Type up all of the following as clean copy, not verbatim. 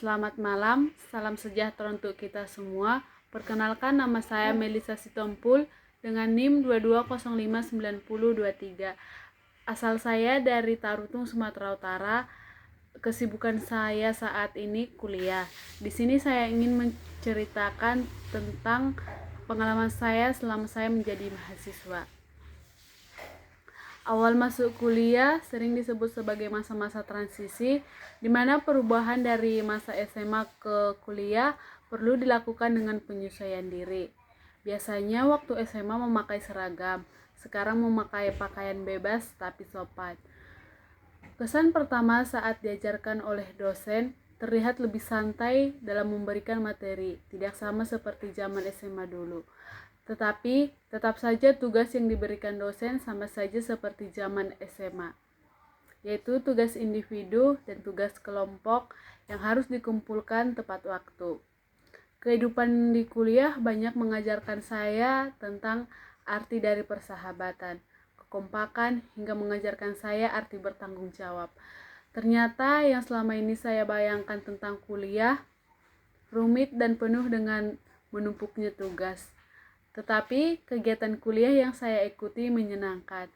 Selamat malam, salam sejahtera untuk kita semua. Perkenalkan, nama saya Melisa Sitompul dengan NIM 22059023. Asal saya dari Tarutung, Sumatera Utara. Kesibukan saya saat ini kuliah. Di sini saya ingin menceritakan tentang pengalaman saya selama saya menjadi mahasiswa. Awal masuk kuliah sering disebut sebagai masa-masa transisi, di mana perubahan dari masa SMA ke kuliah perlu dilakukan dengan penyesuaian diri. Biasanya waktu SMA memakai seragam, sekarang memakai pakaian bebas tapi sopan. Kesan pertama saat diajarkan oleh dosen terlihat lebih santai dalam memberikan materi, tidak sama seperti zaman SMA dulu. Tetapi tetap saja tugas yang diberikan dosen sama saja seperti zaman SMA, yaitu tugas individu dan tugas kelompok yang harus dikumpulkan tepat waktu. Kehidupan di kuliah banyak mengajarkan saya tentang arti dari persahabatan, kekompakan, hingga mengajarkan saya arti bertanggung jawab. Ternyata yang selama ini saya bayangkan tentang kuliah rumit dan penuh dengan menumpuknya tugas. Tetapi kegiatan kuliah yang saya ikuti menyenangkan.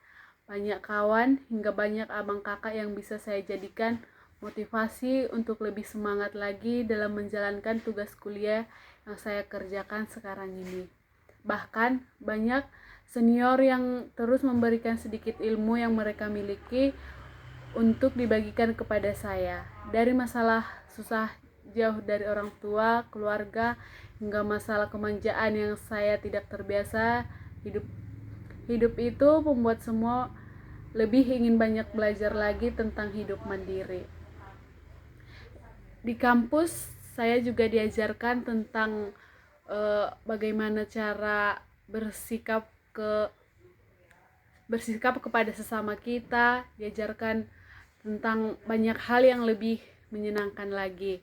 Banyak kawan hingga banyak abang kakak yang bisa saya jadikan motivasi untuk lebih semangat lagi dalam menjalankan tugas kuliah yang saya kerjakan sekarang ini. Bahkan banyak senior yang terus memberikan sedikit ilmu yang mereka miliki untuk dibagikan kepada saya. Dari masalah susah jauh dari orang tua, keluarga, hingga masalah kemanjaan yang saya tidak terbiasa. Hidup itu membuat semua lebih ingin banyak belajar lagi tentang hidup mandiri. Di kampus saya juga diajarkan tentang bagaimana cara bersikap kepada sesama kita, diajarkan tentang banyak hal yang lebih menyenangkan lagi.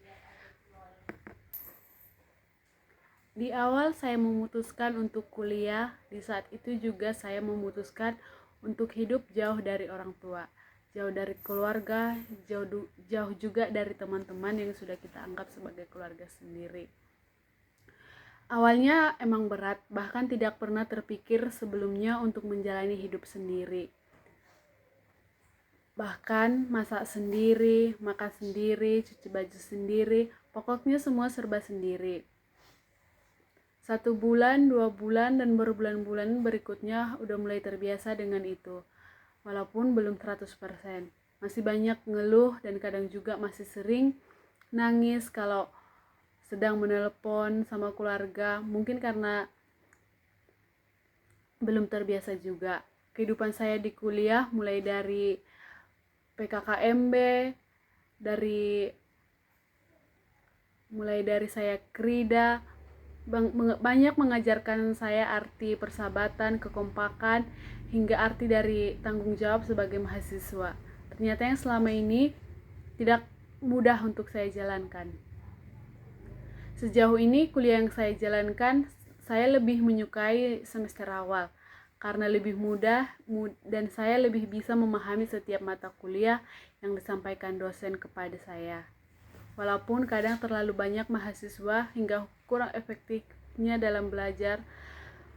Di awal saya memutuskan untuk kuliah, di saat itu juga saya memutuskan untuk hidup jauh dari orang tua, jauh dari keluarga, jauh juga dari teman-teman yang sudah kita anggap sebagai keluarga sendiri. Awalnya emang berat, bahkan tidak pernah terpikir sebelumnya untuk menjalani hidup sendiri. Bahkan masak sendiri, makan sendiri, cuci baju sendiri, pokoknya semua serba sendiri. 1 bulan, 2 bulan, dan berbulan-bulan berikutnya udah mulai terbiasa dengan itu. Walaupun belum 100%. Masih banyak ngeluh dan kadang juga masih sering nangis kalau sedang menelepon sama keluarga. Mungkin karena belum terbiasa juga. Kehidupan saya di kuliah mulai dari PKKMB, mulai dari saya krida, banyak mengajarkan saya arti persahabatan, kekompakan, hingga arti dari tanggung jawab sebagai mahasiswa. Ternyata yang selama ini tidak mudah untuk saya jalankan. Sejauh ini kuliah yang saya jalankan, saya lebih menyukai semester awal karena lebih mudah dan saya lebih bisa memahami setiap mata kuliah yang disampaikan dosen kepada saya. Walaupun kadang terlalu banyak mahasiswa hingga kurang efektifnya dalam belajar,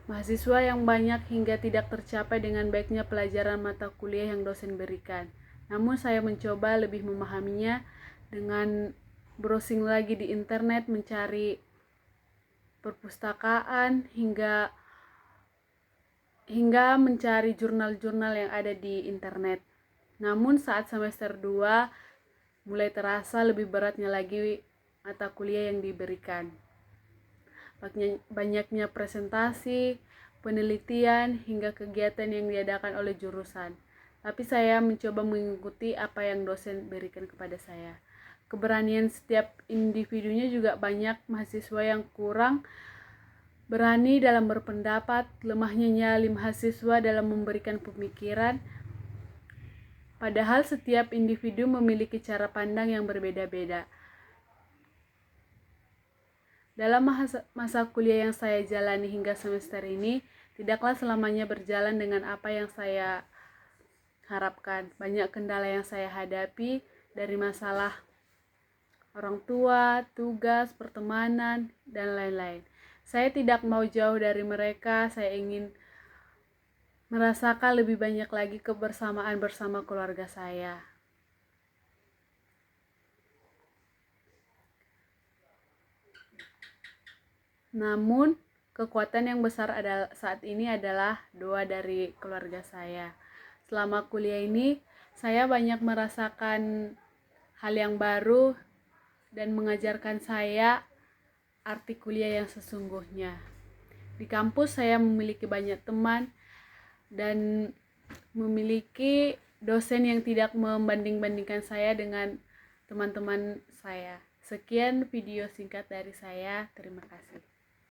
mahasiswa yang banyak hingga tidak tercapai dengan baiknya pelajaran mata kuliah yang dosen berikan. Namun saya mencoba lebih memahaminya dengan browsing lagi di internet, mencari perpustakaan hingga mencari jurnal-jurnal yang ada di internet. Namun saat semester 2 mulai terasa lebih beratnya lagi mata kuliah yang diberikan. Banyaknya presentasi, penelitian, hingga kegiatan yang diadakan oleh jurusan. Tapi saya mencoba mengikuti apa yang dosen berikan kepada saya. Keberanian setiap individunya juga banyak mahasiswa yang kurang berani dalam berpendapat, lemahnya nyali mahasiswa dalam memberikan pemikiran. Padahal setiap individu memiliki cara pandang yang berbeda-beda. Dalam masa kuliah yang saya jalani hingga semester ini, tidaklah selamanya berjalan dengan apa yang saya harapkan. Banyak kendala yang saya hadapi, dari masalah orang tua, tugas, pertemanan, dan lain-lain. Saya tidak mau jauh dari mereka, saya ingin merasakan lebih banyak lagi kebersamaan bersama keluarga saya. Namun, kekuatan yang besar saat ini adalah doa dari keluarga saya. Selama kuliah ini, saya banyak merasakan hal yang baru dan mengajarkan saya arti kuliah yang sesungguhnya. Di kampus saya memiliki banyak teman dan memiliki dosen yang tidak membanding-bandingkan saya dengan teman-teman saya. Sekian video singkat dari saya. Terima kasih.